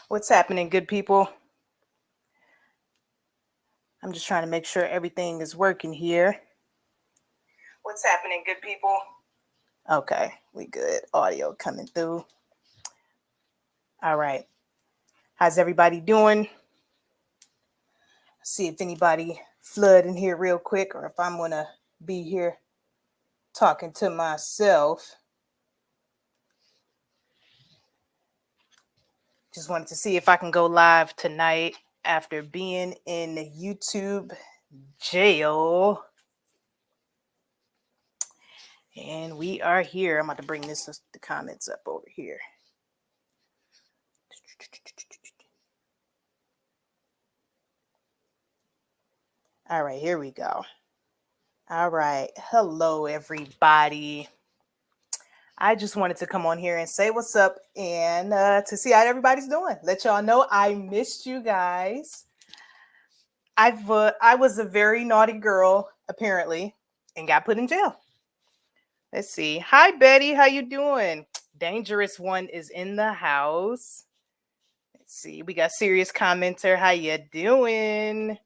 What's happening, good people? I'm just trying to make sure everything is working here. What's happening, good people? Okay, we good. Audio coming through. All right. How's everybody doing? See if anybody flood in here real quick or if I'm going to be here talking to myself. Just wanted to see if I can go live tonight after being in YouTube jail. And we are here. I'm about to bring the comments up over here. All right, here we go. All right. Hello, everybody. I just wanted to come on here and say what's up and to see how everybody's doing. Let y'all know I missed you guys. I was a very naughty girl, apparently, and got put in jail. Let's see. Hi, Betty. How you doing? Dangerous One is in the house. Let's see. We got Serious Commenter. How you doing?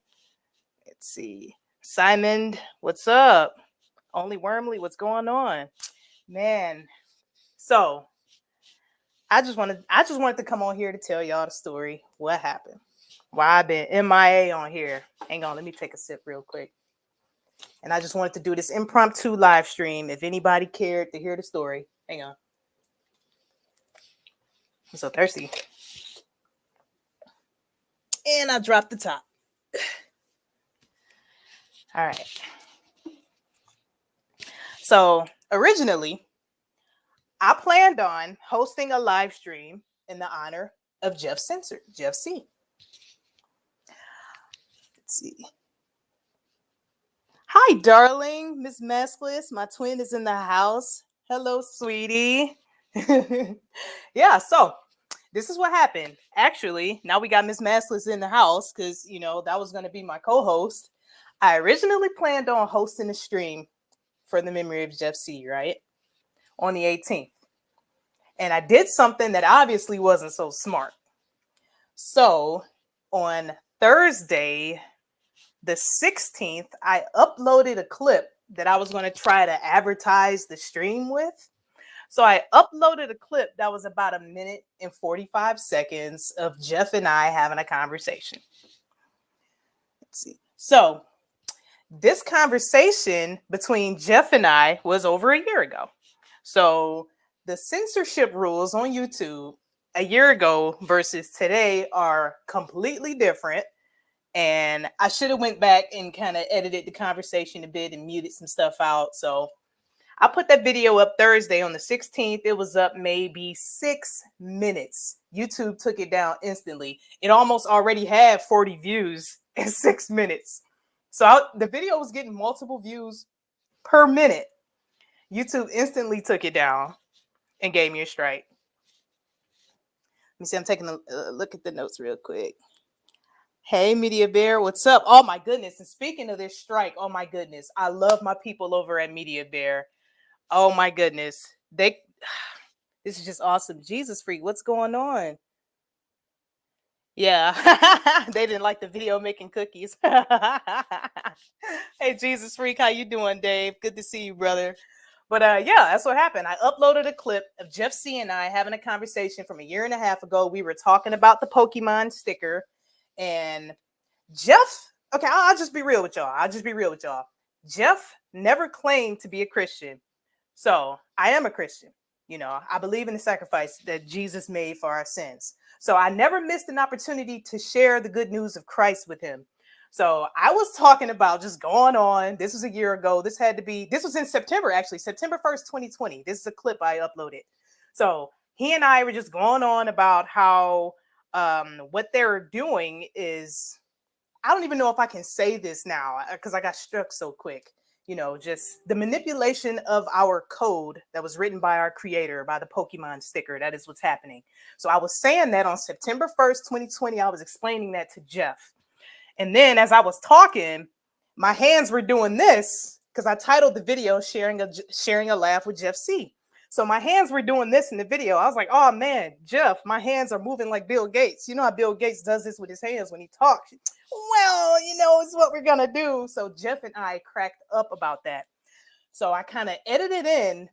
Let's see. Simon, what's up? Only Wormly, what's going on? Man. So I just wanted to come on here to tell y'all the story. What happened? Why I've been MIA on here. Hang on, let me take a sip real quick. And I just wanted to do this impromptu live stream. If anybody cared to hear the story, hang on. I'm so thirsty. And I dropped the top. All right. So originally, I planned on hosting a live stream in the honor of Jeff C. Let's see. Hi, darling. Miss Maskless. My twin is in the house. Hello, sweetie. Yeah, so this is what happened. Actually, now we got Miss Maskless in the house because, that was going to be my co-host. I originally planned on hosting a stream for the memory of Jeff C., right? On the 18th. And I did something that obviously wasn't so smart. So on Thursday, the 16th, I uploaded a clip that I was going to try to advertise the stream with. So I uploaded a clip that was about 1 minute and 45 seconds of Jeff and I having a conversation. Let's see. So this conversation between Jeff and I was over a year ago. So the censorship rules on YouTube a year ago versus today are completely different. And I should have went back and kind of edited the conversation a bit and muted some stuff out. So I put that video up Thursday on the 16th. It was up maybe 6 minutes. YouTube took it down instantly. It almost already had 40 views in 6 minutes. So the video was getting multiple views per minute. YouTube instantly took it down and gave me a strike. Let me see. I'm taking a look at the notes real quick. Hey, Media Bear, what's up? Oh, my goodness. And speaking of this strike, oh, my goodness. I love my people over at Media Bear. Oh, my goodness. This is just awesome. Jesus Freak, what's going on? Yeah, they didn't like the video making cookies. Hey, Jesus Freak, how you doing, Dave? Good to see you, brother. But yeah, that's what happened. I uploaded a clip of Jeff C. and I having a conversation from 1.5 years ago. We were talking about the Pokemon sticker. And Jeff, okay, I'll just be real with y'all. Jeff never claimed to be a Christian. So I am a Christian. I believe in the sacrifice that Jesus made for our sins. So I never missed an opportunity to share the good news of Christ with him. So I was talking about just going on. This was a year ago. This was in September, actually, September 1st, 2020. This is a clip I uploaded. So he and I were just going on about how what they're doing is, I don't even know if I can say this now because I got struck so quick. Just the manipulation of our code that was written by our creator, by the Pokemon sticker. That is what's happening. So I was saying that on September 1st, 2020, I was explaining that to Jeff. And then as I was talking, my hands were doing this because I titled the video Sharing a Laugh with Jeff C. So my hands were doing this in the video. I was like, oh man, Jeff, my hands are moving like Bill Gates. You know how Bill Gates does this with his hands when he talks? Well, it's what we're going to do. So Jeff and I cracked up about that. So I kind of edited in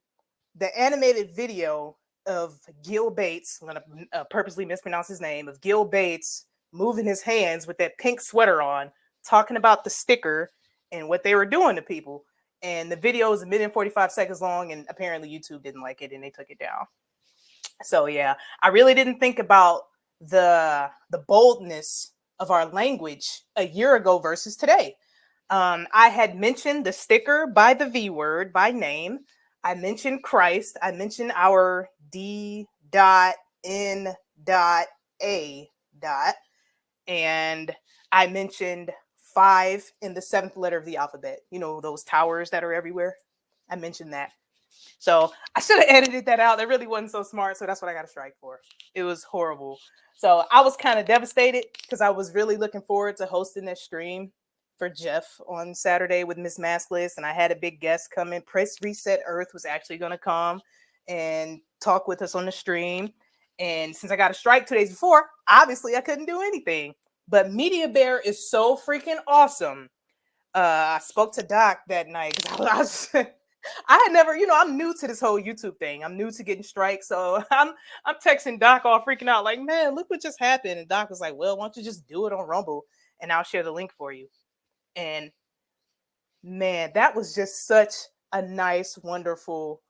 the animated video of Gil Bates. I'm going to purposely mispronounce his name, of Gil Bates moving his hands with that pink sweater on, talking about the sticker and what they were doing to people. And the video is 1 minute and 45 seconds long, and apparently YouTube didn't like it and they took it down. So yeah, I really didn't think about the boldness of our language a year ago versus today. I had mentioned the sticker by the V word by name. I mentioned Christ. I mentioned our D.N.A. And I mentioned 5 in the 7th letter of the alphabet. You know, those towers that are everywhere. I mentioned that. So I should have edited that out. That really wasn't so smart. So that's what I got a strike for. It was horrible. So I was kind of devastated because I was really looking forward to hosting this stream for Jeff on Saturday with Miss Maskless. And I had a big guest coming. Press Reset Earth was actually going to come and talk with us on the stream. And since I got a strike 2 days before, obviously I couldn't do anything. But Media Bear is so freaking awesome. I spoke to Doc that night because I had never, I'm new to this whole YouTube thing. I'm new to getting strikes. So I'm texting Doc all freaking out like, man, look what just happened. And Doc was like, well, why don't you just do it on Rumble and I'll share the link for you. And man, that was just such a nice, wonderful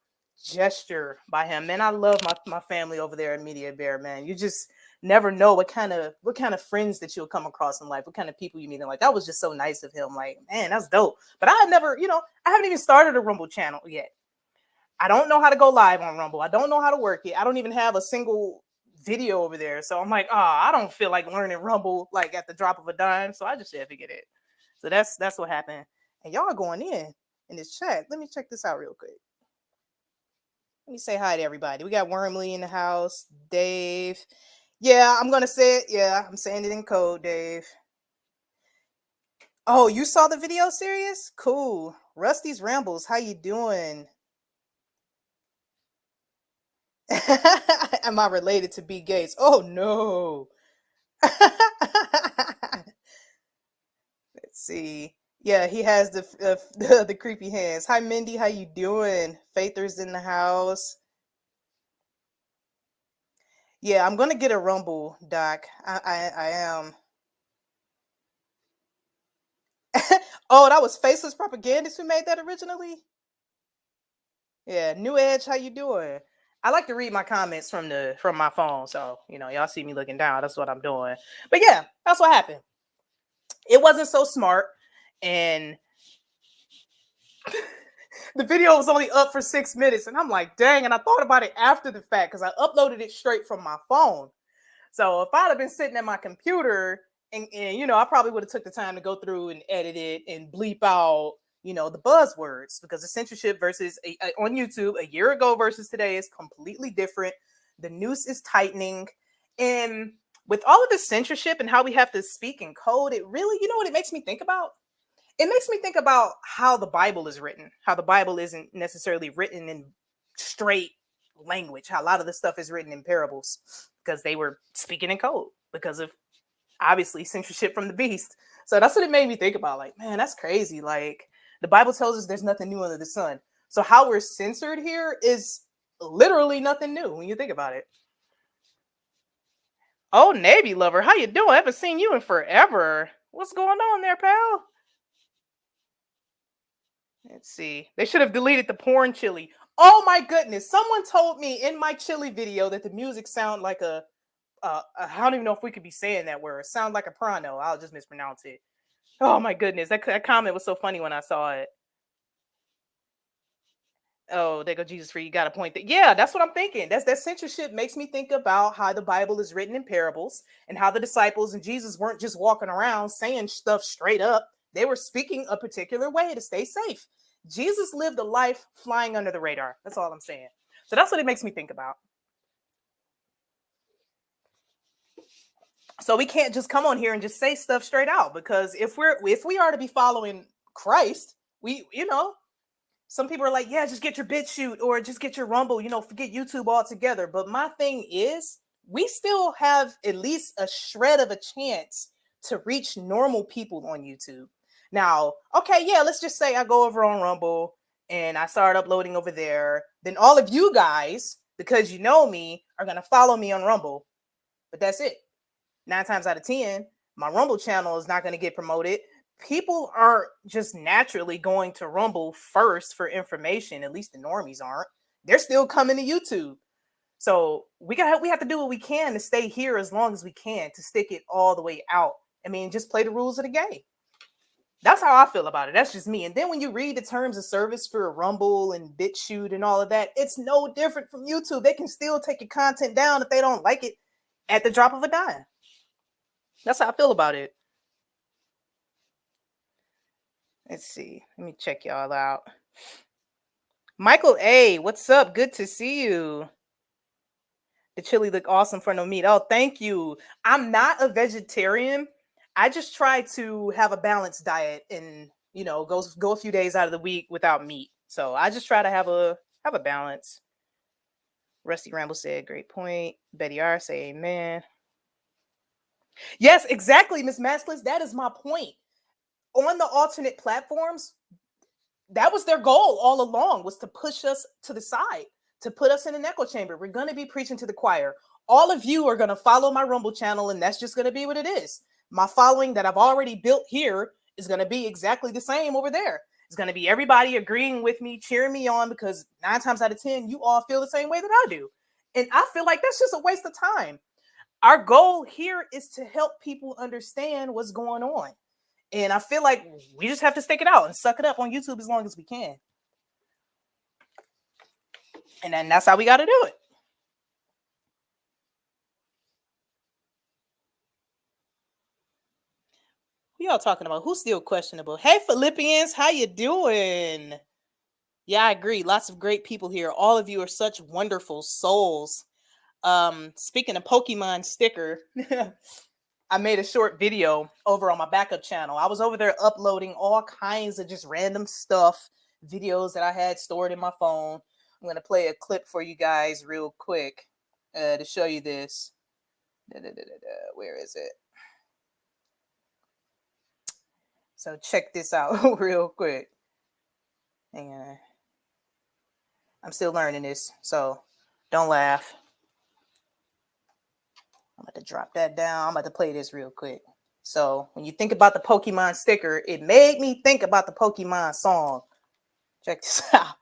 gesture by him. Man, I love my family over there at Media Bear, man. You just never know what kind of friends that you'll come across in life, what kind of people you meet in life. That was just so nice of him. Like, man, that's dope. But I had never, I haven't even started a Rumble channel yet. I don't know how to go live on Rumble. I don't know how to work it. I don't even have a single video over there. So I'm like, I don't feel like learning Rumble like at the drop of a dime. So I just said, forget it. So that's what happened. And y'all are going in this chat. Let me check this out real quick. Let me say hi to everybody. We got Wormley in the house. Dave. Yeah, I'm going to say it. Yeah, I'm saying it in code, Dave. Oh, you saw the video, Serious? Cool. Rusty's Rambles, how you doing? Am I related to B. Gates? Oh, no. Let's see. Yeah, he has the creepy hands. Hi, Mindy. How you doing? Faither's in the house. Yeah, I'm gonna get a Rumble, Doc. I am. Oh, that was Faceless Propagandist who made that originally? Yeah, New Edge, how you doing? I like to read my comments from my phone, so y'all see me looking down. That's what I'm doing. But yeah, that's what happened. It wasn't so smart, and the video was only up for 6 minutes, and I'm like, dang. And I thought about it after the fact because I uploaded it straight from my phone. So if I'd have been sitting at my computer and I probably would have took the time to go through and edit it and bleep out, the buzzwords, because the censorship versus on YouTube a year ago versus today is completely different. The noose is tightening. And with all of the censorship and how we have to speak in code, it really, what it makes me think about? It makes me think about how the Bible is written, how the Bible isn't necessarily written in straight language, how a lot of the stuff is written in parables because they were speaking in code because of obviously censorship from the beast. So that's what it made me think about. Like, man, that's crazy. Like, the Bible tells us there's nothing new under the sun. So how we're censored here is literally nothing new when you think about it. Oh, Navy lover, how you doing? I haven't seen you in forever. What's going on there, pal? Let's see. They should have deleted the porn chili. Oh my goodness. Someone told me in my chili video that the music sound like I don't even know if we could be saying that word. It sounds like a prano. I'll just mispronounce it. Oh my goodness. That comment was so funny when I saw it. Oh, there go Jesus for you. Got a point. Yeah, that's what I'm thinking. That censorship makes me think about how the Bible is written in parables and how the disciples and Jesus weren't just walking around saying stuff straight up. They were speaking a particular way to stay safe. Jesus lived a life flying under the radar. That's all I'm saying. So that's what it makes me think about. So we can't just come on here and just say stuff straight out, because if we are to be following Christ, we some people are like, yeah, just get your BitChute or just get your Rumble, forget YouTube altogether. But my thing is, we still have at least a shred of a chance to reach normal people on YouTube. Now, okay, yeah, let's just say I go over on Rumble and I start uploading over there. Then all of you guys, because you know me, are going to follow me on Rumble. But that's it. 9 times out of 10, my Rumble channel is not going to get promoted. People aren't just naturally going to Rumble first for information. At least the normies aren't. They're still coming to YouTube. So we have to do what we can to stay here as long as we can, to stick it all the way out. I mean, just play the rules of the game. That's how I feel about it. That's just me. And then when you read the terms of service for Rumble and BitChute and all of that, it's no different from YouTube. They can still take your content down if they don't like it at the drop of a dime. That's how I feel about it. Let's see. Let me check y'all out. Michael A., what's up? Good to see you. The chili look awesome for no meat. Oh, thank you. I'm not a vegetarian. I just try to have a balanced diet and, go a few days out of the week without meat. So I just try to have a balance. Rusty Ramble said, great point. Betty R. say amen. Yes, exactly, Miss Maskless. That is my point. On the alternate platforms, that was their goal all along, was to push us to the side, to put us in an echo chamber. We're going to be preaching to the choir. All of you are going to follow my Rumble channel, and that's just going to be what it is. My following that I've already built here is going to be exactly the same over there. It's going to be everybody agreeing with me, cheering me on, because 9 times out of 10, you all feel the same way that I do. And I feel like that's just a waste of time. Our goal here is to help people understand what's going on. And I feel like we just have to stick it out and suck it up on YouTube as long as we can. And then that's how we got to do it. Who y'all talking about? Who's still questionable? Hey, Philippians, how you doing? Yeah, I agree. Lots of great people here. All of you are such wonderful souls. Speaking of Pokemon sticker, I made a short video over on my backup channel. I was over there uploading all kinds of just random stuff, videos that I had stored in my phone. I'm going to play a clip for you guys real quick to show you this. Where is it? So check this out real quick. Hang on. I'm still learning this, so don't laugh. I'm about to drop that down. I'm about to play this real quick. So when you think about the Pokemon sticker, it made me think about the Pokemon song. Check this out.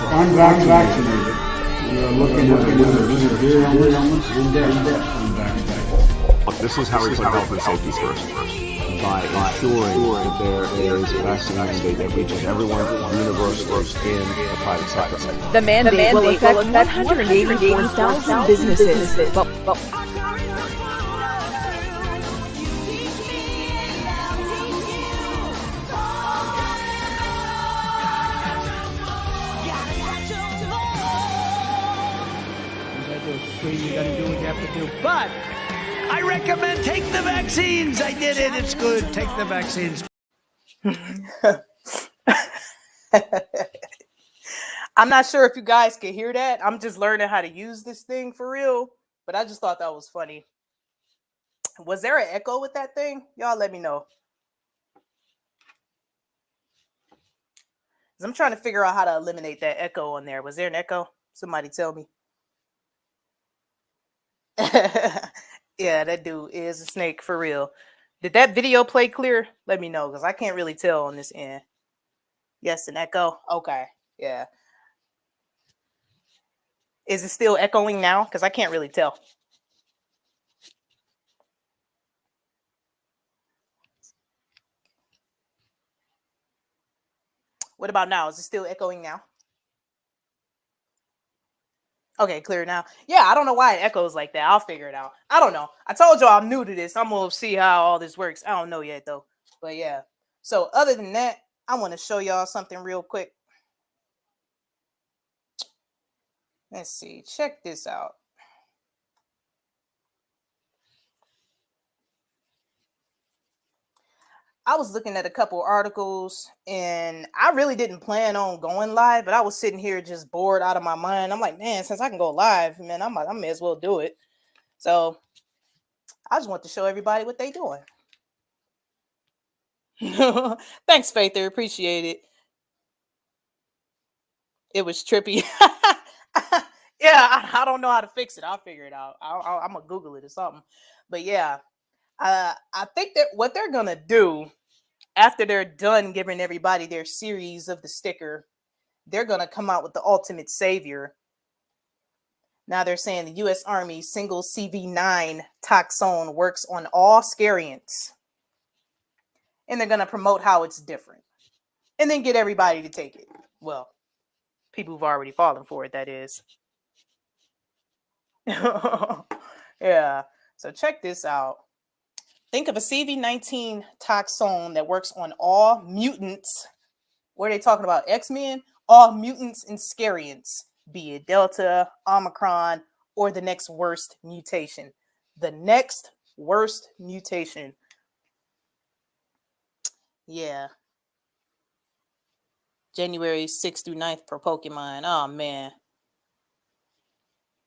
Unvaccinated. You're looking at a very in-depth unvaccinated. This is how we put health and safety first. By ensuring that there is a vaccine mandate that reaches everyone universally in the private sector. The mandate will affect 184,000 businesses. But you gotta do what you have to do. But I recommend take the vaccines. I did it. It's good. Take the vaccines. I'm not sure if you guys can hear that. I'm just learning how to use this thing for real. But I just thought that was funny. Was there an echo with that thing? Y'all let me know. I'm trying to figure out how to eliminate that echo on there. Was there an echo? Somebody tell me. Yeah, that dude is a snake for real. Did that video play clear? Let me know, because I can't really tell on this end. Yes, an echo. Okay, yeah. Is it still echoing now? Because I can't really tell. What about now? Is it still echoing now? Okay, clear now. Yeah, I don't know why it echoes like that. I'll figure it out. I don't know. I told y'all I'm new to this. I'm gonna see how all this works. I don't know yet though. But yeah. So other than that, I want to show y'all something real quick. Let's see. Check this out. I was looking at a couple articles and I really didn't plan on going live, but I was sitting here just bored out of my mind. I'm like, man, since I can go live, man, I may as well do it. So I just want to show everybody what they doing. Thanks, Faither. Appreciate it. It was trippy. Yeah, I don't know how to fix it. I'll figure it out. I'm gonna Google it or something. But yeah, I think that what they're gonna do after they're done giving everybody their series of the sticker, they're gonna come out with the ultimate savior. Now they're saying the U.S. Army single CV9 toxone works on all scariants, and they're gonna promote how it's different, and then get everybody to take it. Well, people who've already fallen for it, that is. Yeah. So check this out. Think of a CV19 toxone that works on all mutants. What are they talking about? X-Men? All mutants and scariants, be it Delta, Omicron, or the next worst mutation. The next worst mutation. Yeah. January 6th through 9th per Pokemon. Oh, man.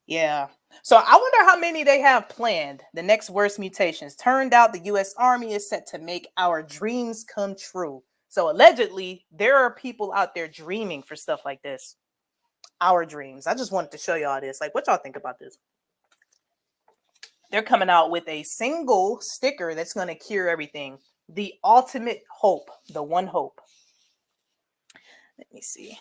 Yeah. So I wonder how many they have planned. The next worst mutations. Turned out the U.S. Army is set to make our dreams come true. So allegedly, there are people out there dreaming for stuff like this. Our dreams. I just wanted to show y'all this. Like, what y'all think about this? They're coming out with a single sticker that's going to cure everything. The ultimate hope. The one hope. Let me see.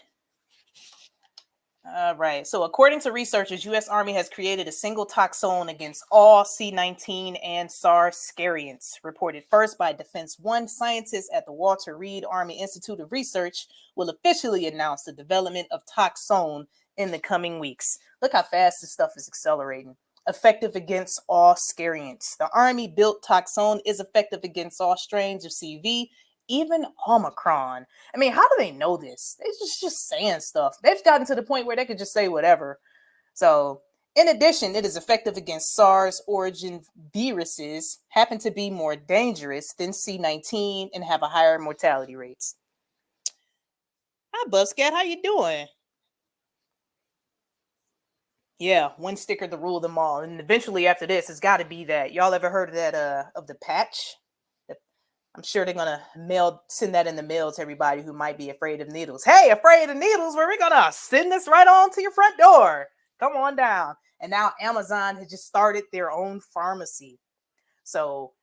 All right. So according to researchers, U.S. Army has created a single toxone against all C-19 and SARS scariants. Reported first by Defense One, scientists at the Walter Reed Army Institute of Research will officially announce the development of toxone in the coming weeks. Look how fast this stuff is accelerating. Effective against all scariants. The Army-built toxone is effective against all strains of CV, even Omicron. I mean, how do they know this? They're just saying stuff. They've gotten to the point where they could just say whatever. So, in addition, it is effective against SARS origin viruses, happen to be more dangerous than C-19 and have a higher mortality rates. Hi, Buzzcat. How you doing? Yeah, one sticker to rule them all. And eventually after this, it's got to be that. Y'all ever heard of that, of the patch? I'm sure they're gonna send that in the mail to everybody who might be afraid of needles. Hey, afraid of needles? We're gonna send this right on to your front door. Come on down. And now Amazon has just started their own pharmacy. So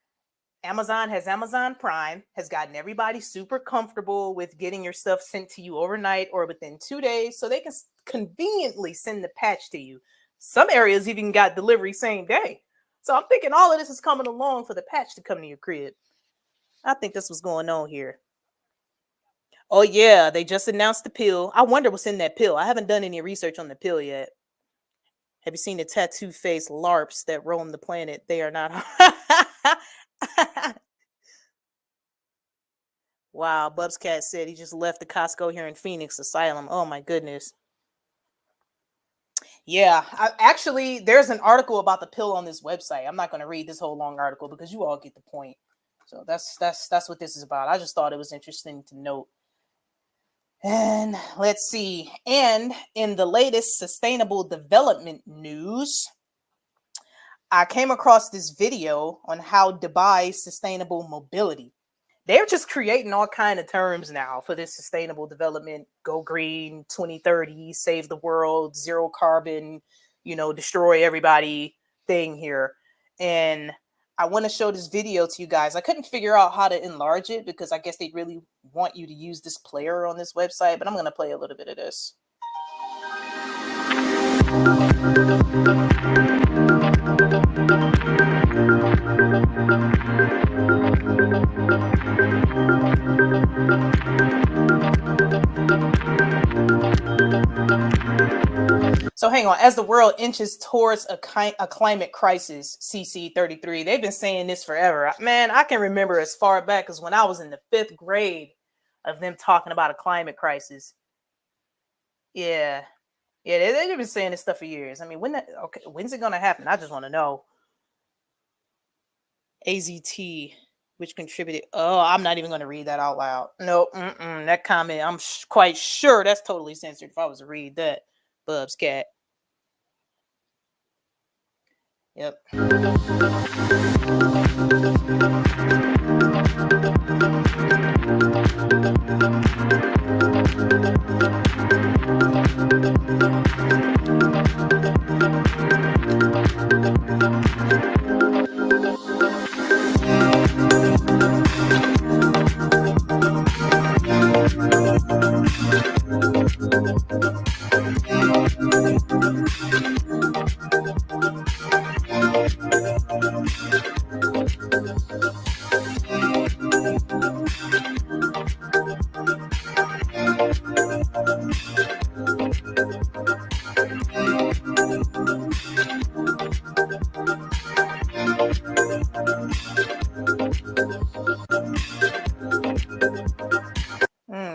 Amazon has Amazon Prime, has gotten everybody super comfortable with getting your stuff sent to you overnight or within 2 days, so they can conveniently send the patch to you. Some areas even got delivery same day. So I'm thinking all of this is coming along for the patch to come to your crib. I think that's what's going on here. Oh, yeah. They just announced the pill. I wonder what's in that pill. I haven't done any research on the pill yet. Have you seen the tattoo face LARPs that roam the planet? They are not. Wow. Bubs Cat said he just left the Costco here in Phoenix Asylum. Oh, my goodness. Yeah. Actually, there's an article about the pill on this website. I'm not going to read this whole long article because you all get the point. So that's what this is about. I just thought it was interesting to note. And let's see. And in the latest sustainable development news, I came across this video on how Dubai's sustainable mobility. They're just creating all kind of terms now for this sustainable development, go green, 2030, save the world, zero carbon, destroy everybody thing here. And I want to show this video to you guys. I couldn't figure out how to enlarge it because I guess they really want you to use this player on this website, but I'm going to play a little bit of this. So hang on. As the world inches towards a climate crisis, CC33. They've been saying this forever. Man, I can remember as far back as when I was in the 5th grade of them talking about a climate crisis. Yeah. Yeah, they've been saying this stuff for years. I mean, when's it going to happen? I just want to know. AZT, which contributed. Oh, I'm not even going to read that out loud. No, that comment, I'm quite sure that's totally censored if I was to read that. Bub's cat. Yep.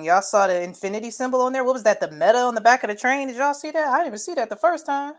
Y'all saw the infinity symbol on there? What was that? The meta on the back of the train? Did y'all see that? I didn't even see that the first time.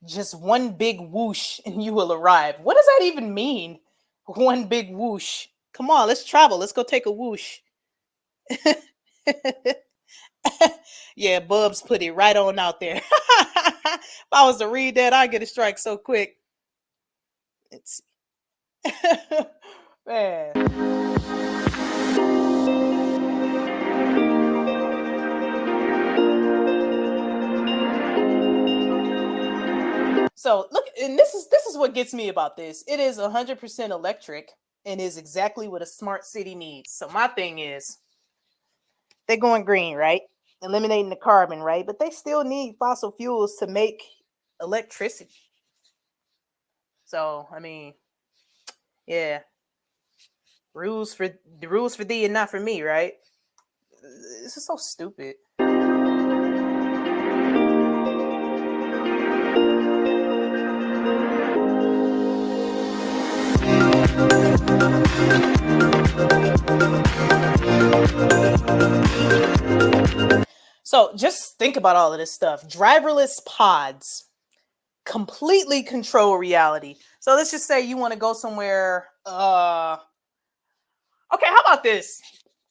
Just one big whoosh and you will arrive. What does that even mean? One big whoosh. Come on, let's travel. Let's go take a whoosh. Yeah, Bubs put it right on out there. If I was to read that, I'd get a strike so quick. Let's see. Man. So look, and this is what gets me about this. It is 100% electric and is exactly what a smart city needs. So my thing is, they're going green, right? Eliminating the carbon, right? But they still need fossil fuels to make electricity. So I mean, yeah, rules for thee and not for me, right? This is so stupid. So just think about all of this stuff. Driverless pods completely control reality. So let's just say you want to go somewhere. Okay, how about this?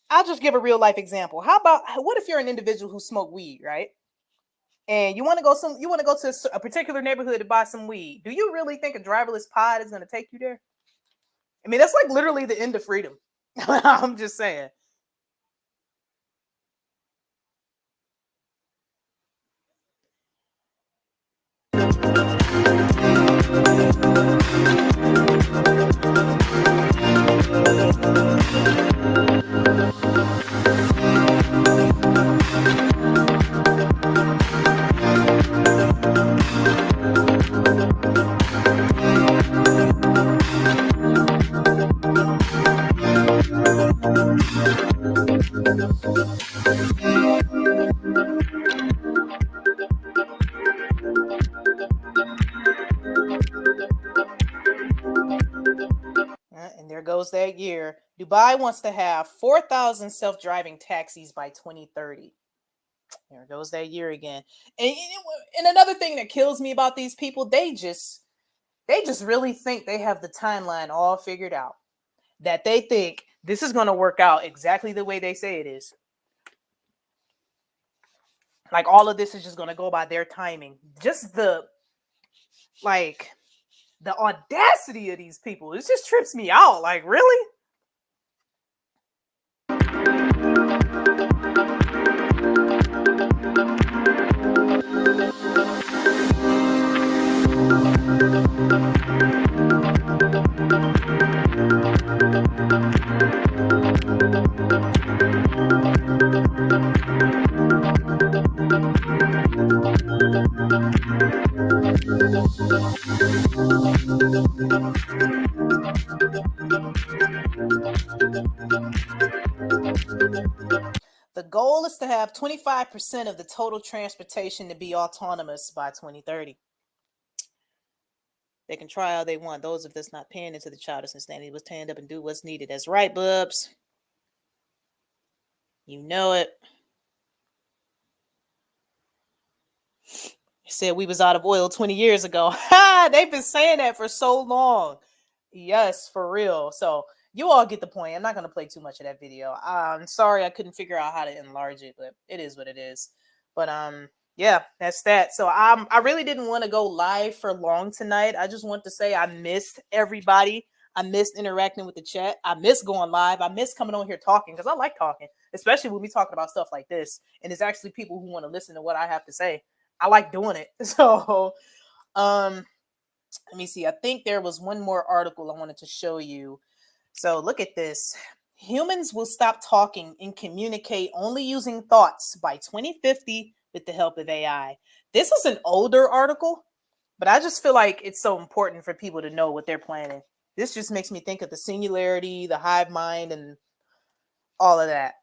I'll just give a real life example. What if you're an individual who smoke weed, right? And you want to go to a particular neighborhood to buy some weed. Do you really think a driverless pod is going to take you there? I mean, that's like literally the end of freedom. I'm just saying. And there goes that year. Dubai wants to have 4,000 self-driving taxis by 2030. There goes that year again. And another thing that kills me about these people, they just really think they have the timeline all figured out. That they think this is going to work out exactly the way they say it is. Like all of this is just going to go by their timing. Just the audacity of these people, it just trips me out. Like, really? The goal is to have 25% of the total transportation to be autonomous by 2030. They can try all they want. Those of us not paying into the childish insanity will stand up and do what's needed. That's right, Bubs. You know it. Said we was out of oil 20 years ago. Ha! They've been saying that for so long. Yes, for real. So you all get the point. I'm not going to play too much of that video. I'm sorry I couldn't figure out how to enlarge it, but it is what it is. But yeah, that's that. So I really didn't want to go live for long tonight. I just want to say I missed everybody. I missed interacting with the chat. I miss going live. I miss coming on here talking because I like talking, especially when we talking about stuff like this. And it's actually people who want to listen to what I have to say. I like doing it. So let me see. I think there was one more article I wanted to show you. So look at this. Humans will stop talking and communicate only using thoughts by 2050 with the help of AI. This is an older article, but I just feel like it's so important for people to know what they're planning. This just makes me think of the singularity, the hive mind, and all of that.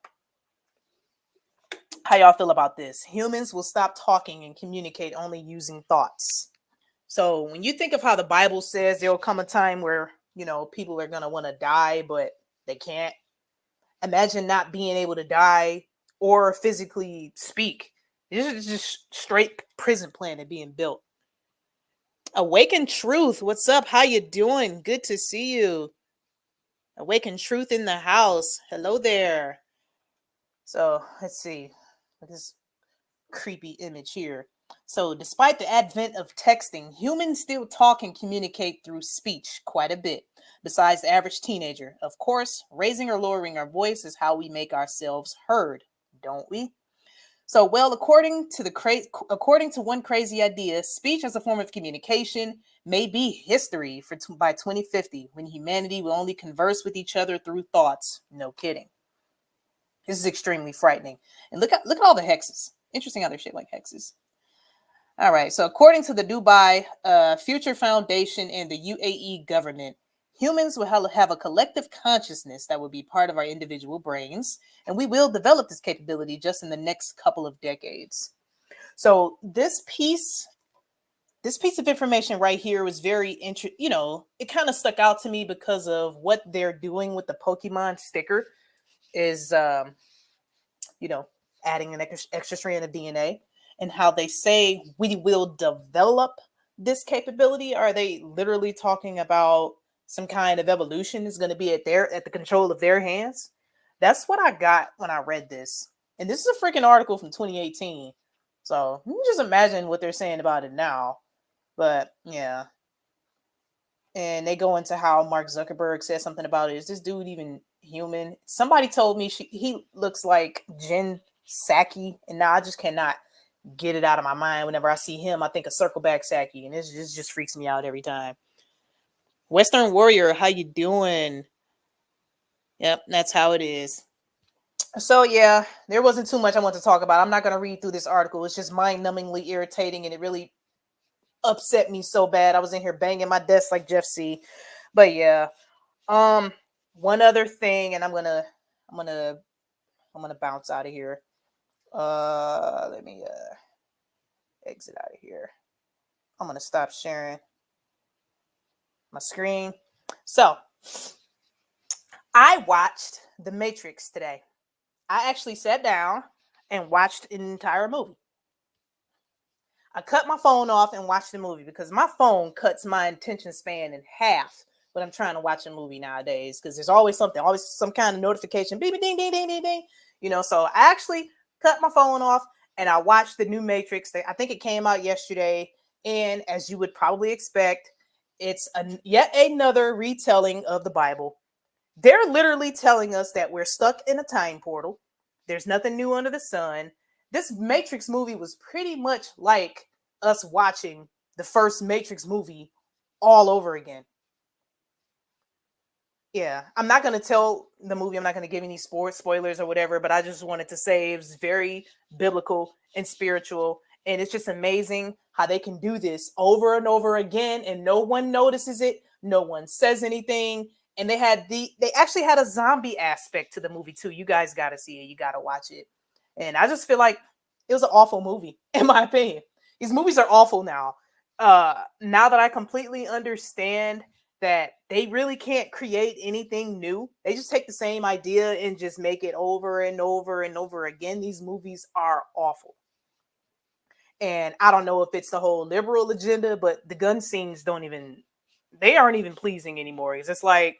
How y'all feel about this? Humans will stop talking and communicate only using thoughts. So when you think of how the Bible says there will come a time where, people are going to want to die, but they can't. Imagine not being able to die or physically speak. This is just straight prison planet being built. Awaken Truth, what's up? How you doing? Good to see you. Awaken Truth in the house. Hello there. So let's see. This creepy image here. So despite the advent of texting, humans still talk and communicate through speech quite a bit. Besides the average teenager, of course, raising or lowering our voice is how we make ourselves heard, don't we? So, well, according to one crazy idea, speech as a form of communication may be history by 2050, when humanity will only converse with each other through thoughts. No kidding. This is extremely frightening. And look at all the hexes. Interesting how they're shaped like hexes. All right. So, according to the Dubai Future Foundation and the UAE government, humans will have a collective consciousness that will be part of our individual brains, and we will develop this capability just in the next couple of decades. So this piece of information right here was very interesting. It kind of stuck out to me because of what they're doing with the Pokemon sticker is, adding an extra strand of DNA, and how they say we will develop this capability. Are they literally talking about some kind of evolution is going to be at the control of their hands? That's what I got when I read this. And this is a freaking article from 2018. So you can just imagine what they're saying about it now. But yeah. And they go into how Mark Zuckerberg said something about it. Is this dude even human? Somebody told me he looks like Jen Psaki. And now I just cannot get it out of my mind. Whenever I see him, I think of Circleback Psaki. And this just freaks me out every time. Western Warrior, how you doing? Yep, that's how it is. So yeah, there wasn't too much I want to talk about. I'm not going to read through this article. It's just mind-numbingly irritating, and it really upset me so bad. I was in here banging my desk like Jeff C. But yeah, one other thing, and I'm gonna bounce out of here. Let me exit out of here. I'm gonna stop sharing my screen. So I watched The Matrix today. I actually sat down and watched an entire movie. I cut my phone off and watched the movie because my phone cuts my attention span in half when I'm trying to watch a movie nowadays, because there's always some kind of notification, beep, ding, ding, ding, ding, ding. So I actually cut my phone off and I watched the new Matrix. I think it came out yesterday. And as you would probably expect, it's yet another retelling of the Bible. They're literally telling us that we're stuck in a time portal. There's nothing new under the sun. This Matrix movie was pretty much like us watching the first Matrix movie all over again. Yeah, I'm not going to tell the movie. I'm not going to give any spoilers or whatever, but I just wanted to say it was very biblical and spiritual. And it's just amazing how they can do this over and over again, and no one notices it. No one says anything. And they actually had a zombie aspect to the movie too. You guys got to see it. You got to watch it. And I just feel like it was an awful movie, in my opinion. These movies are awful now. Now that I completely understand that they really can't create anything new, they just take the same idea and just make it over and over and over again. These movies are awful. And I don't know if it's the whole liberal agenda, but the gun scenes they aren't even pleasing anymore. It's like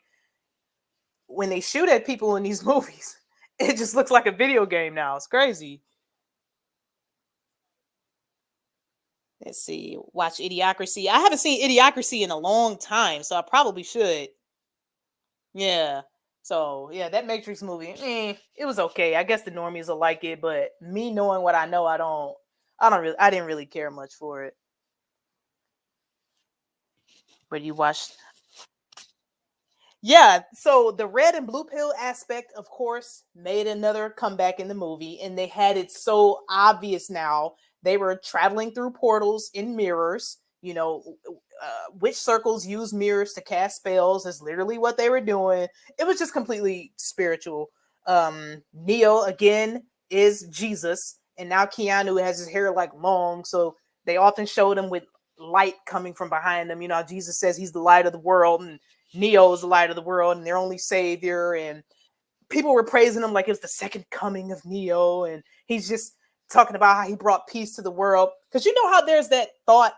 when they shoot at people in these movies, it just looks like a video game now. It's crazy. Let's see. Watch Idiocracy. I haven't seen Idiocracy in a long time, so I probably should. Yeah. So yeah, that Matrix movie, it was okay. I guess the normies will like it, but me knowing what I know, I didn't really care much for it. But you watched Yeah, so the red and blue pill aspect, of course, made another comeback in the movie, and they had it so obvious now. They were traveling through portals in mirrors. Witch circles use mirrors to cast spells, is literally what they were doing. It was just completely spiritual. Neo, again, is Jesus, and now Keanu has his hair like long, so they often showed him with light coming from behind him. Jesus says he's the light of the world, and Neo is the light of the world and their only savior. And people were praising him like it was the second coming of Neo. And he's just talking about how he brought peace to the world. Because you know how there's that thought,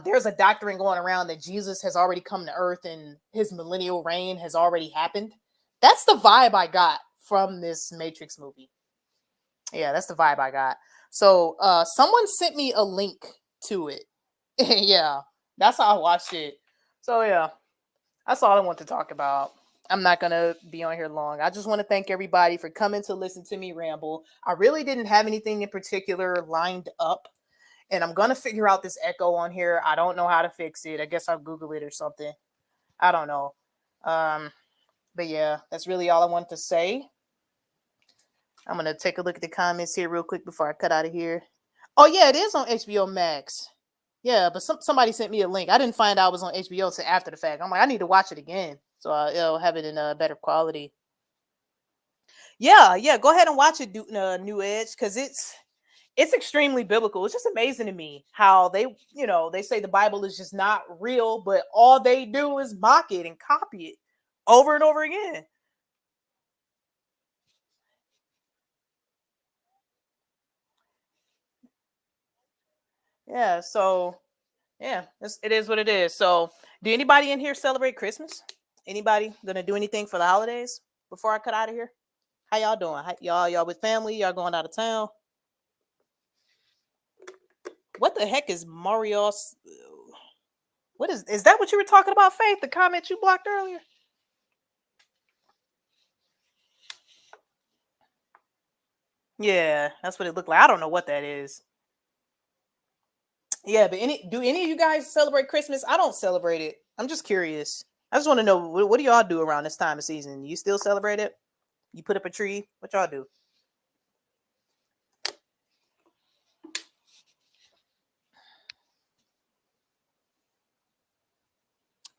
there's a doctrine going around that Jesus has already come to earth and his millennial reign has already happened. That's the vibe I got from this Matrix movie. Yeah, that's the vibe I got. So someone sent me a link to it. Yeah, that's how I watched it. So yeah, that's all I want to talk about. I'm not going to be on here long. I just want to thank everybody for coming to listen to me ramble. I really didn't have anything in particular lined up, and I'm going to figure out this echo on here. I don't know how to fix it. I guess I'll Google it or something. I don't know. But yeah, that's really all I wanted to say. I'm going to take a look at the comments here real quick before I cut out of here. Oh, yeah, it is on HBO Max. Yeah, but somebody sent me a link. I didn't find out it was on HBO until after the fact. I'm like, I need to watch it again, so I'll have it in a better quality. Yeah, go ahead and watch it, New Edge, because it's extremely biblical. It's just amazing to me how they say the Bible is just not real, but all they do is mock it and copy it over and over again. Yeah, so yeah, it is what it is. So, do anybody in here celebrate Christmas? Anybody gonna do anything for the holidays before I cut out of here? How y'all doing? Y'all with family? Y'all going out of town? What the heck is Mario? What is that? What you were talking about, Faith? The comment you blocked earlier? Yeah, that's what it looked like. I don't know what that is. Yeah, but do any of you guys celebrate Christmas? I don't celebrate it. I'm just curious. I just want to know what do y'all do around this time of season? You still celebrate it? You put up a tree? What y'all do?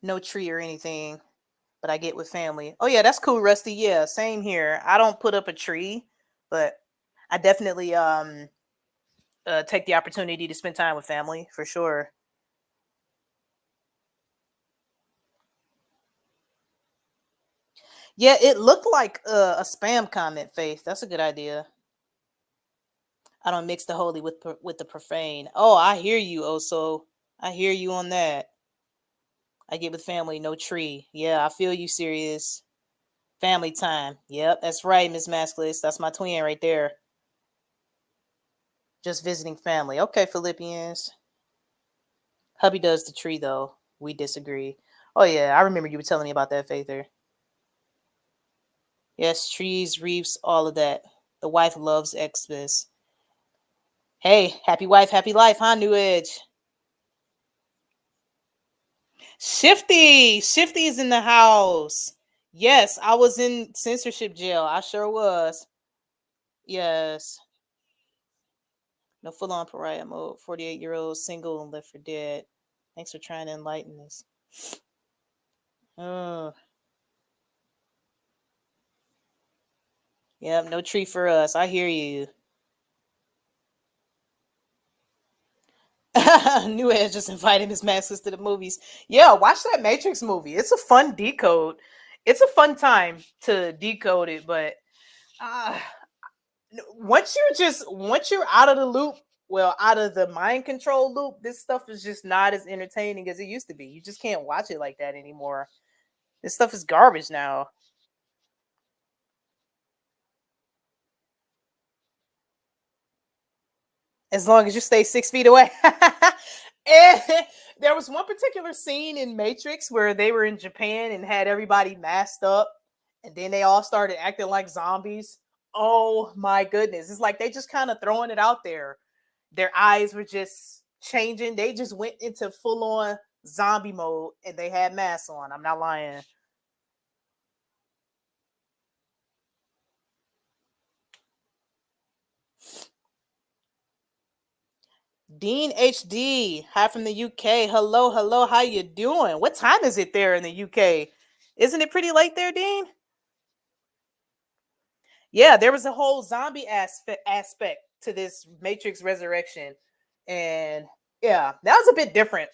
No tree or anything, but I get with family. Oh yeah, that's cool, Rusty. Yeah, same here. I don't put up a tree, but I definitely take the opportunity to spend time with family for sure. Yeah, it looked like a spam comment, Faith. That's a good idea. I don't mix the holy with the profane. Oh, I hear you, Oso. I hear you on that. I get with family, no tree. Yeah, I feel you, serious. Family time. Yep, that's right, Miss Maskless. That's my twin right there. Just visiting family. Okay, Philippians. Hubby does the tree though. We disagree. Oh yeah, I remember you were telling me about that, Faither. Yes, trees, reefs, all of that. The wife loves Xmas. Hey, happy wife, happy life, huh, New Edge? Shifty is in the house. Yes, I was in censorship jail. I sure was. Yes. No full on pariah mode. 48-year-old single and left for dead. Thanks for trying to enlighten us. Yep, no treat for us. I hear you. New Edge just invited his masses to the movies. Yeah, watch that Matrix movie. It's a fun decode. It's a fun time to decode it, but uh, once you're out of the loop, well, out of the mind control loop, this stuff is just not as entertaining as it used to be. You just can't watch it like that anymore. This stuff is garbage now. As long as you stay 6 feet away. And there was one particular scene in Matrix where they were in Japan and had everybody masked up, and then they all started acting like zombies. Oh my goodness. It's like they just kind of throwing it out there. Their eyes were just changing. They just went into full on zombie mode and they had masks on. I'm not lying. Dean HD, hi from the UK. Hello, hello. How you doing? What time is it there in the UK? Isn't it pretty late there, Dean? Yeah, there was a whole zombie aspect to this Matrix Resurrection, and yeah, that was a bit different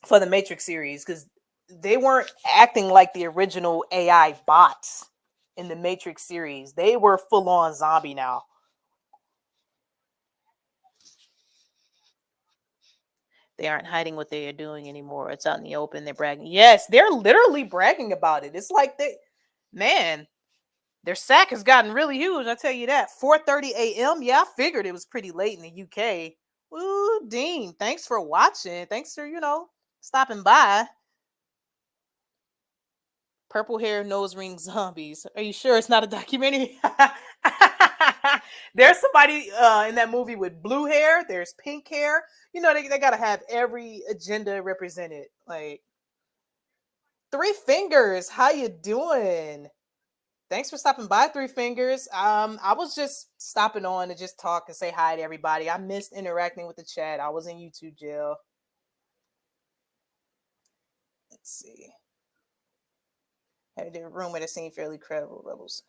for the Matrix series because they weren't acting like the original AI bots in the Matrix series. They were full on zombie now. They aren't hiding what they are doing anymore. It's out in the open. They're bragging. Yes, they're literally bragging about it. It's like man, their sack has gotten really huge. I tell you that. 4:30 a.m. Yeah, I figured it was pretty late in the UK. Ooh, Dean, thanks for watching. Thanks for stopping by. Purple hair, nose ring zombies. Are you sure it's not a documentary? There's somebody in that movie with blue hair. There's pink hair. They got to have every agenda represented. Like, Three Fingers, how you doing? Thanks for stopping by, Three Fingers. I was just stopping on to just talk and say hi to everybody. I missed interacting with the chat. I was in YouTube jail. Let's see. Had a room that seemed fairly credible. Rebels.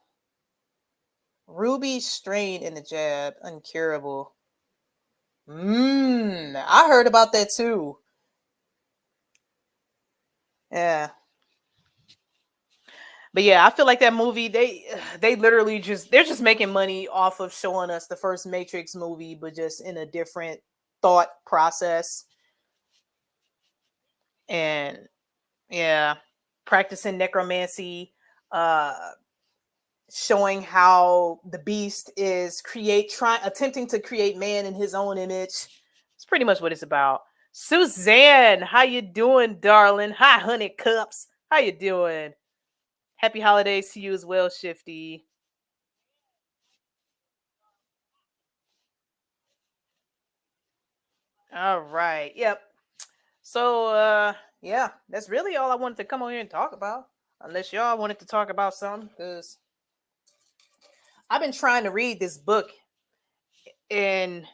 Ruby strain in the jab, uncurable. I heard about that too. Yeah. But yeah, I feel like that movie, they literally they're just making money off of showing us the first Matrix movie, but just in a different thought process. And yeah, practicing necromancy, showing how the beast is attempting to create man in his own image. It's pretty much what it's about. Suzanne, how you doing, darling? Hi, honey cups. How you doing? Happy holidays to you as well, Shifty. All right. Yep. So yeah, that's really all I wanted to come on here and talk about. Unless y'all wanted to talk about something, because I've been trying to read this book, and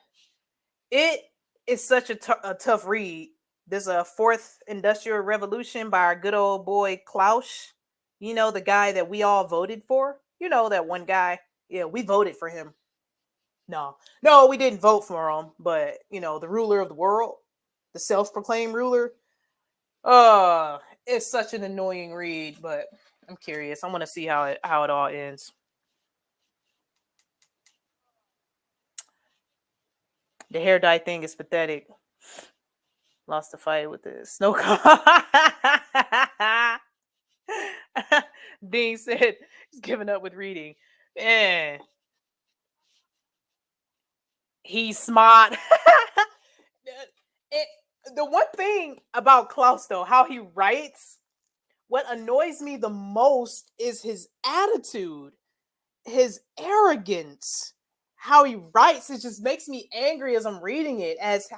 it is such a tough read. There's a Fourth Industrial Revolution by our good old boy Klaus. The guy that we all voted for. That one guy. Yeah, we voted for him. No, we didn't vote for him, but the ruler of the world, the self-proclaimed ruler. It's such an annoying read, but I'm curious. I want to see how it all ends. The hair dye thing is pathetic. Lost the fight with the snow cone. Dean said he's giving up with reading. Man, he's smart. The one thing about Klaus, though, how he writes, what annoys me the most is his attitude, his arrogance. How he writes, it just makes me angry as I'm reading it, as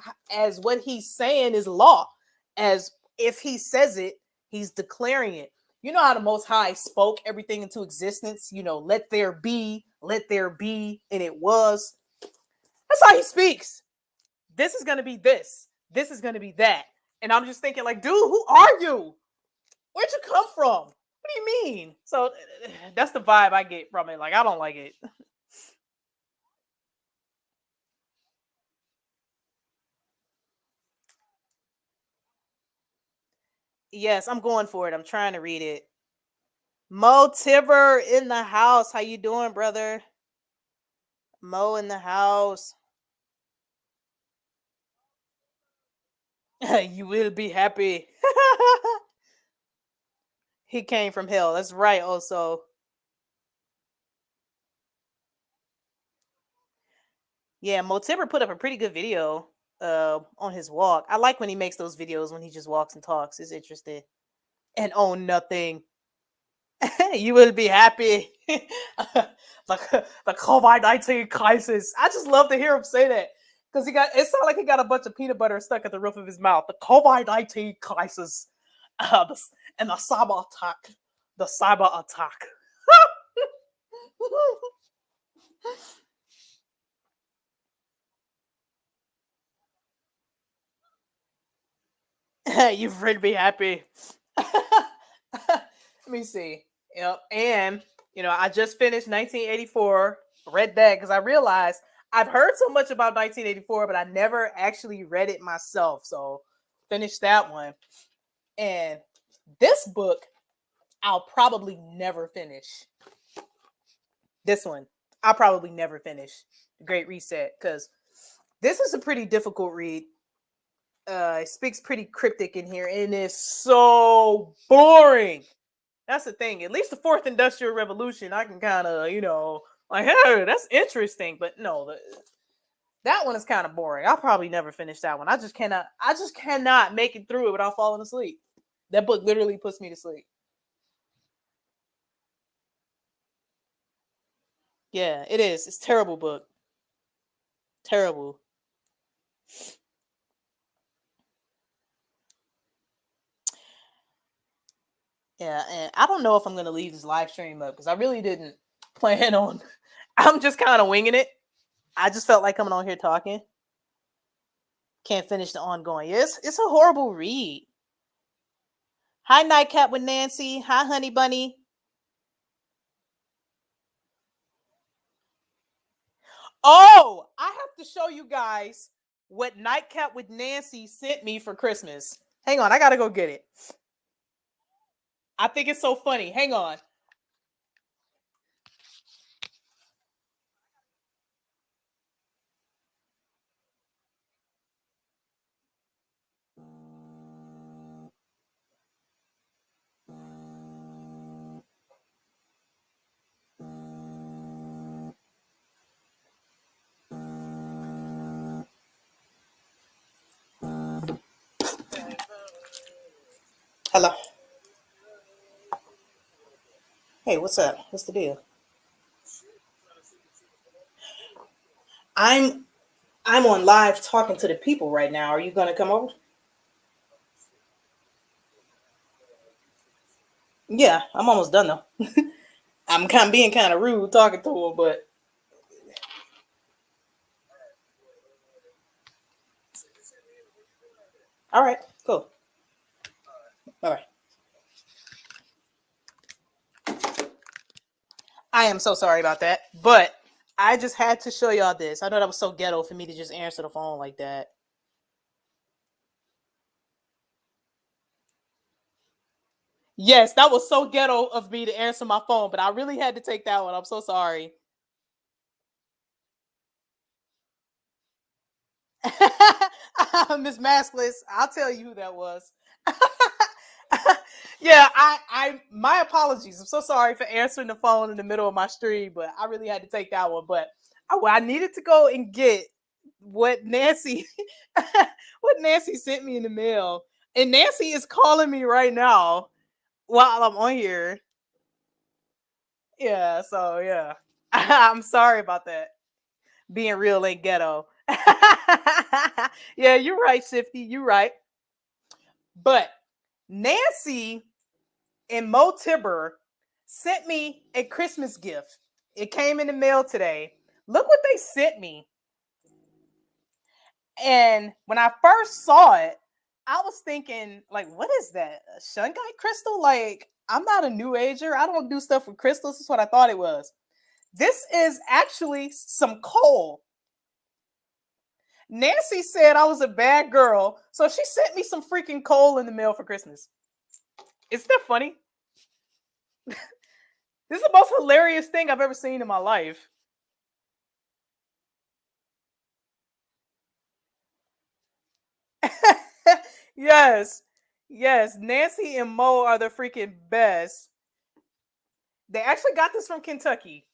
what he's saying is law, as if he says it, he's declaring it. You know how the Most High spoke everything into existence. Let there be, and it was. That's how he speaks. This is gonna be this. This is gonna be that. And I'm just thinking, like, dude, who are you? Where'd you come from? What do you mean? So that's the vibe I get from it. Like, I don't like it. Yes, I'm going for it. I'm trying to read it. Mo Tibber in the house. How you doing, brother? Mo in the house. You will be happy. He came from hell. That's right. Also, yeah, Mo Tibber put up a pretty good video on his walk. I like when he makes those videos when he just walks and talks. It's interesting. And own nothing. You will be happy. The COVID-19 crisis. I just love to hear him say that. Because it sounded like he got a bunch of peanut butter stuck at the roof of his mouth. The COVID-19 crisis. And the cyber attack. The cyber attack. You've really be happy. Let me see. Yep. And I just finished 1984. Read that because I realized I've heard so much about 1984, but I never actually read it myself. So finished that one. And this book, I'll probably never finish. This one, I'll probably never finish. The Great Reset, because this is a pretty difficult read. It speaks pretty cryptic in here, and it's so boring. That's the thing. At least the Fourth Industrial Revolution, I can kind of, like, hey, that's interesting. But no, that one is kind of boring. I'll probably never finish that one. I just cannot make it through it without falling asleep. That book literally puts me to sleep. Yeah, it is. It's a terrible book. Terrible. Yeah, and I don't know if I'm gonna leave this live stream up because I really didn't plan on. I'm just kind of winging it. I just felt like coming on here talking. Can't finish the ongoing. Yes, it's a horrible read. Hi, Nightcap with Nancy. Hi, Honey Bunny. Oh, I have to show you guys what Nightcap with Nancy sent me for Christmas. Hang on, I gotta go get it. I think it's so funny. Hang on. Hello. Hey, what's up? What's the deal? I'm I'm on live talking to the people right now. Are you gonna come over? Yeah, I'm almost done though. I'm kind of being kind of rude talking to him, but all right, cool. All right. I am so sorry about that, but I just had to show y'all this. I know that was so ghetto for me to just answer the phone like that. Yes, that was so ghetto of me to answer my phone, but I really had to take that one. I'm so sorry. Miss Maskless, I'll tell you who that was. Yeah, my apologies. I'm so sorry for answering the phone in the middle of my stream, but I really had to take that one. But I needed to go and get what Nancy what Nancy sent me in the mail. And Nancy is calling me right now while I'm on here. Yeah, so yeah. I'm sorry about that. Being real ain't ghetto. Yeah, you're right, Shifty. You're right. But Nancy and Mo Tibber sent me a Christmas gift. It came in the mail today. Look what they sent me. And when I first saw it, I was thinking, like, what is that? A shungite crystal? Like, I'm not a new ager. I don't do stuff with crystals. This is what I thought it was. This is actually some coal. Nancy said I was a bad girl, so she sent me some freaking coal in the mail for Christmas. Isn't that funny? This is the most hilarious thing I've ever seen in my life. Yes. Yes. Nancy and Mo are the freaking best. They actually got this from Kentucky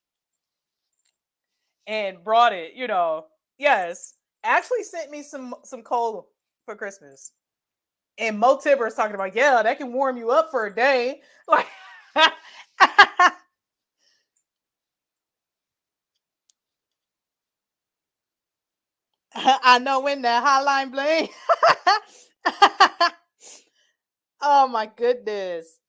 and brought it, Yes. Actually sent me some coal for Christmas. And Mo Tibber is talking about, yeah, that can warm you up for a day. Like I know when that hotline bling. Oh my goodness.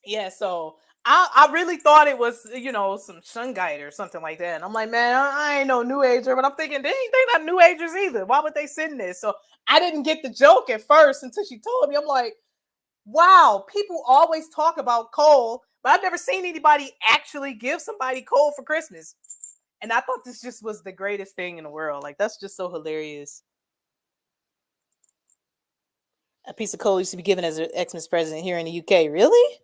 Yeah, so I really thought it was, some shungite or something like that. And I'm like, man, I ain't no new ager, but I'm thinking they not new agers either. Why would they send this? So I didn't get the joke at first until she told me. I'm like, wow, people always talk about coal, but I've never seen anybody actually give somebody coal for Christmas. And I thought this just was the greatest thing in the world. Like, that's just so hilarious. A piece of coal used to be given as an Xmas president here in the UK. Really?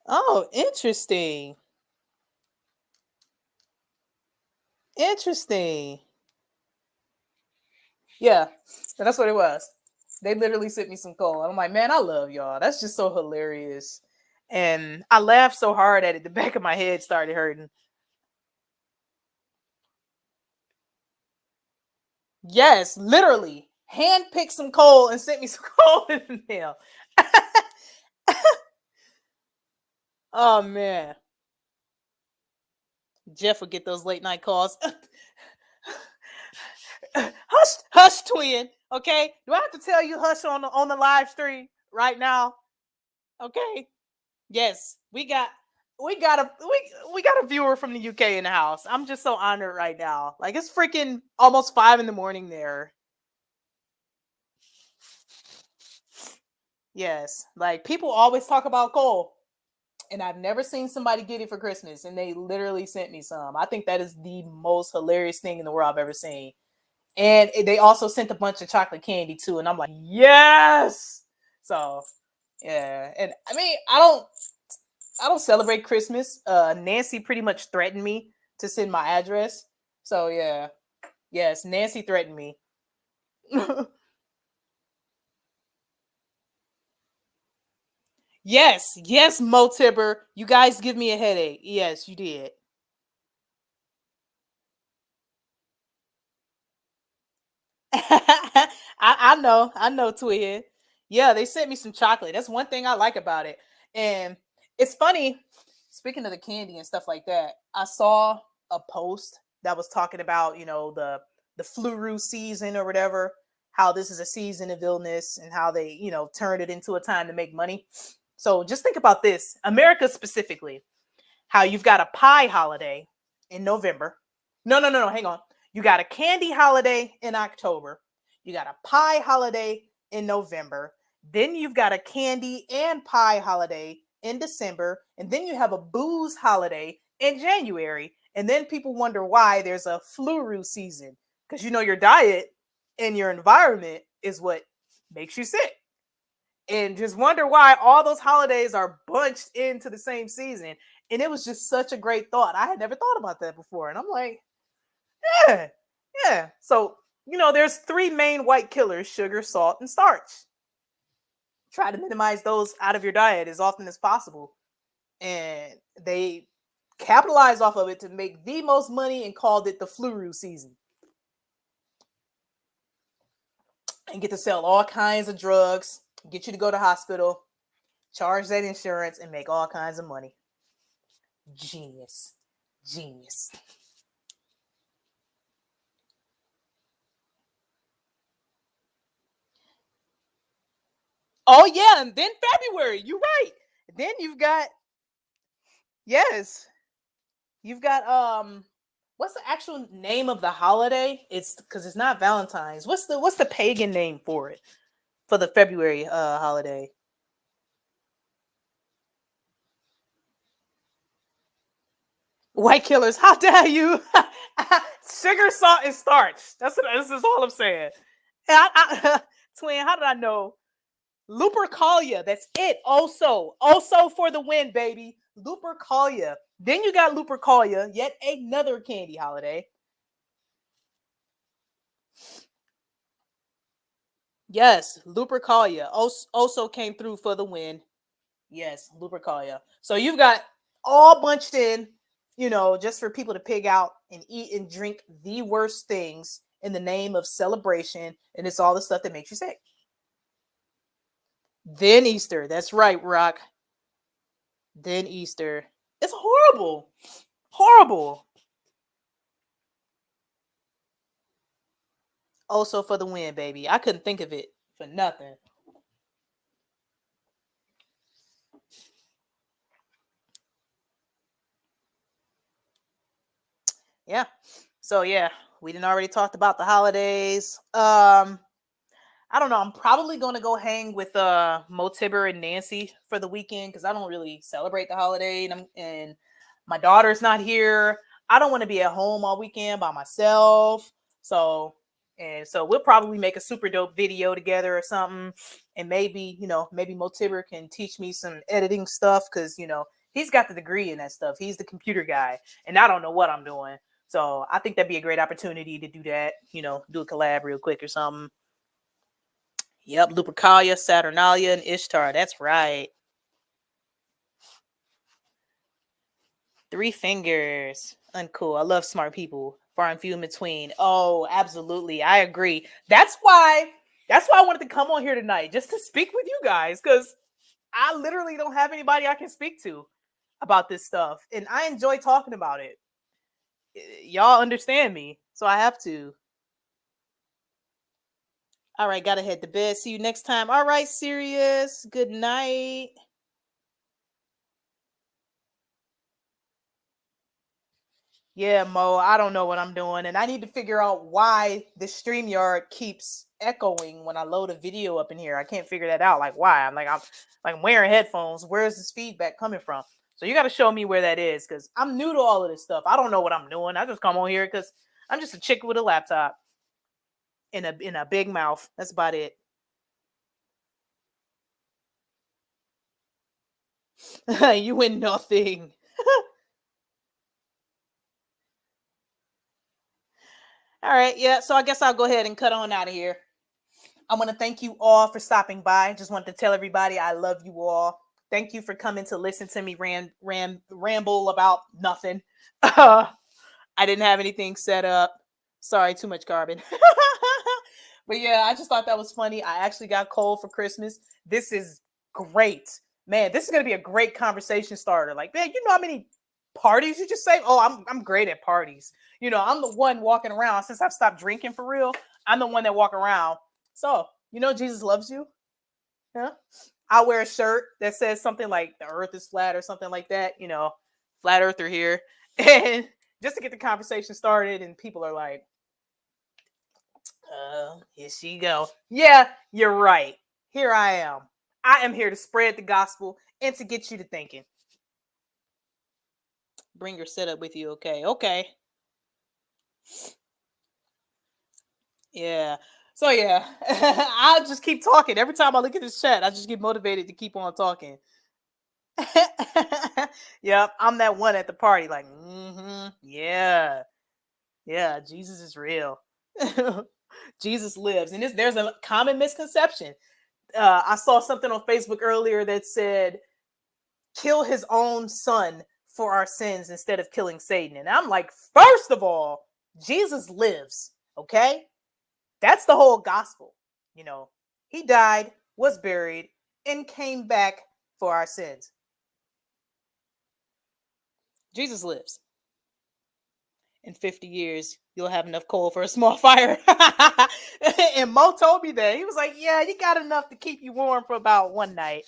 Oh, interesting. Interesting. Yeah, that's what it was. They literally sent me some coal. And I'm like, man, I love y'all. That's just so hilarious. And I laughed so hard at it, the back of my head started hurting. Yes, literally. Hand picked some coal and sent me some coal in the mail. Oh man. Jeff would get those late night calls. Hush, hush, twin. Okay, do I have to tell you hush on the live stream right now? Okay. Yes, we got a viewer from the UK in the house. I'm just so honored right now. Like, it's freaking almost 5 a.m. there. Yes, like, people always talk about coal, and I've never seen somebody get it for Christmas, and they literally sent me some. I think that is the most hilarious thing in the world I've ever seen. And they also sent a bunch of chocolate candy too, and I'm like, yes. So yeah, and I mean, I don't celebrate Christmas. Nancy pretty much threatened me to send my address. So yeah, yes, Nancy threatened me. Yes, yes, Mo Tibber, you guys give me a headache. Yes, you did. I know, Twin. Yeah, they sent me some chocolate. That's one thing I like about it. And it's funny, speaking of the candy and stuff like that, I saw a post that was talking about, the flu season or whatever, how this is a season of illness and how they, turn it into a time to make money. So just think about this, America specifically, how you've got a pie holiday in November. No, hang on. You got a candy holiday in October. You got a pie holiday in November. Then you've got a candy and pie holiday in December. And then you have a booze holiday in January. And then people wonder why there's a flu season. Because your diet and your environment is what makes you sick. And just wonder why all those holidays are bunched into the same season. And it was just such a great thought. I had never thought about that before. And I'm like, yeah, yeah. So, there's 3 main white killers: sugar, salt, and starch. Try to minimize those out of your diet as often as possible. And they capitalized off of it to make the most money and called it the flu season. And get to sell all kinds of drugs, get you to go to hospital, charge that insurance, and make all kinds of money. Genius. Genius. Oh yeah, and then February. You're right. Then you've got, yes. You've got what's the actual name of the holiday? It's because it's not Valentine's. What's the pagan name for it? for the February holiday. White killers, how dare you? Sugar, salt, and starch. This is all I'm saying. Twin, how did I know? Lupercalia, that's it. Also for the win, baby. Lupercalia. Then you got Lupercalia, yet another candy holiday. Yes, Lupercalia also came through for the win. Yes, Lupercalia. So you've got all bunched in, just for people to pig out and eat and drink the worst things in the name of celebration, and it's all the stuff that makes you sick. Then Easter. That's right, Rock. Then Easter. It's horrible. Horrible. Also for the win, baby. I couldn't think of it for nothing. Yeah. So yeah, we didn't already talked about the holidays. I don't know. I'm probably going to go hang with Mo Tibber and Nancy for the weekend because I don't really celebrate the holiday, and my daughter's not here. I don't want to be at home all weekend by myself. So we'll probably make a super dope video together or something, and maybe maybe Mo Tibber can teach me some editing stuff because he's got the degree in that stuff. He's the computer guy, and I don't know what I'm doing. So I think that'd be a great opportunity to do that. Do a collab real quick or something. Yep, Lupercalia, Saturnalia, and Ishtar. That's right. 3 fingers. Uncool. I love smart people. Far and few in between. Oh, absolutely. I agree. That's why I wanted to come on here tonight, just to speak with you guys, because I literally don't have anybody I can speak to about this stuff. And I enjoy talking about it. Y'all understand me, so I have to. All right, gotta head to bed. See you next time. All right, Sirius. Good night. Yeah, Mo, I don't know what I'm doing, and I need to figure out why the StreamYard keeps echoing when I load a video up in here. I can't figure that out. Like, why? I'm wearing headphones. Where is this feedback coming from? So you got to show me where that is, because I'm new to all of this stuff. I don't know what I'm doing. I just come on here because I'm just a chick with a laptop in a big mouth. That's about it. You win nothing. All right, yeah. So I guess I'll go ahead and cut on out of here. I want to thank you all for stopping by. Just wanted to tell everybody I love you all. Thank you for coming to listen to me ramble about nothing. I didn't have anything set up. Sorry, too much carbon. But yeah, I just thought that was funny. I actually got cold for Christmas. This is great. Man, this is going to be a great conversation starter. Like, man, you know how many parties you just say? Oh, I'm great at parties. I'm the one walking around since I've stopped drinking for real. I'm the one that walk around. So, Jesus loves you. Yeah. I wear a shirt that says something like the earth is flat or something like that, flat earther here. And just to get the conversation started, and people are like, here she go. Yeah, you're right. Here I am. I am here to spread the gospel and to get you to thinking. Bring your setup with you, okay? Okay. Yeah. So yeah, I'll just keep talking. Every time I look at this chat, I just get motivated to keep on talking. Yep, I'm that one at the party, like, yeah. Yeah, Jesus is real. Jesus lives. And there's a common misconception. I saw something on Facebook earlier that said, kill his own son for our sins instead of killing Satan. And I'm like, first of all, Jesus lives, okay? That's the whole gospel. He died, was buried, and came back for our sins. Jesus lives. In 50 years, you'll have enough coal for a small fire. And Mo told me that. He was like, yeah, you got enough to keep you warm for about one night.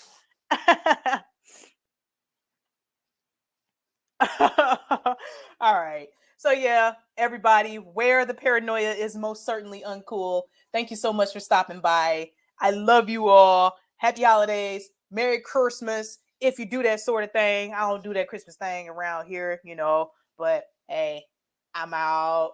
All right. So yeah, everybody, where the paranoia is most certainly uncool. Thank you so much for stopping by. I love you all. Happy holidays. Merry Christmas. If you do that sort of thing, I don't do that Christmas thing around here, but hey, I'm out.